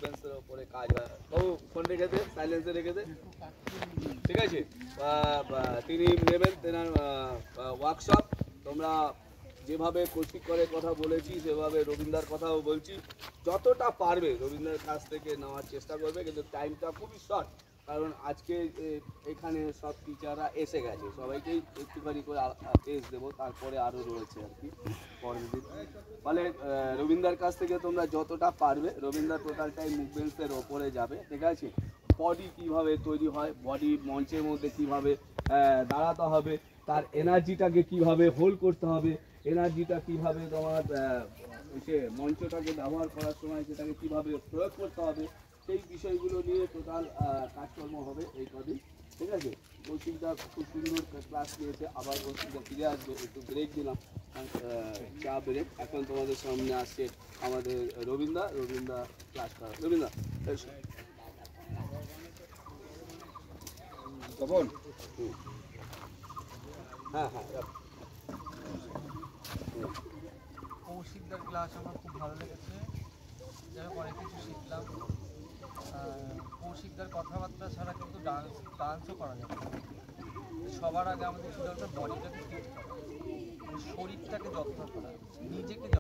মুভমেন্টসের উপরে কাজ হয়। বাবু ফোন রেখে দে, সাইলেন্সে রেখে দে, ঠিক আছে? তিনি নেবেন তেনার ওয়ার্কশপ। তোমরা যেভাবে কৌশিক করে কথা বলেছি সেভাবে রবীন্দ্রার কথাও বলছি, যতটা পারবে রবীন্দ্রের কাছ থেকে নেওয়ার চেষ্টা করবে, কিন্তু টাইমটা খুবই শর্ট, কারণ আজকে এখানে সব টিচাররা এসে গেছে, সবাইকেই একটুখানি করে টেস্ট দেবো, তারপরে আরও রয়েছে আর কি পরের দিন। ফলে রবীন্দ্রার কাছ থেকে তোমরা যতটা পারবে, রবীন্দ্র টোটাল টাইম মুভমেন্টসের ওপরে যাবে, ঠিক আছে? বডি কিভাবে তৈরি হয়, বডি মঞ্চের মধ্যে কিভাবে দাঁড়াতে হবে, তার এনার্জিটাকে কিভাবে হোল্ড করতে হবে, এনার্জিটা কিভাবে তোমার সে মঞ্চটাকে ব্যবহার করার সময় সেটাকে কিভাবে প্রয়োগ করতে হবে, সেই বিষয়গুলো নিয়ে টোটাল কাজকর্ম হবে এই কদিন, ঠিক আছে? কৌশিকদা খুব সুন্দর ক্লাস নিয়েছে, আবার কৌশিকদা ফিরে আসবে, একটু ব্রেক দিলাম, চা ব্রেক। এখন তোমাদের সামনে আসছে আমাদের রবীন্দ্রা ক্লাস করা। রবীন্দ্রা তখন হ্যাঁ হ্যাঁ কৌশিকদার ক্লাস আমার খুব ভালো লেগেছে, যাই হোক অনেক কিছু শিখলাম। কৌশিকদার কথাবার্তা ছাড়া কিন্তু ডান্সও করা যাবে না। সবার আগে আমাদের ছিল বডিটাকে ফিট করা, শরীরটাকে যত্ন করা, নিজেকে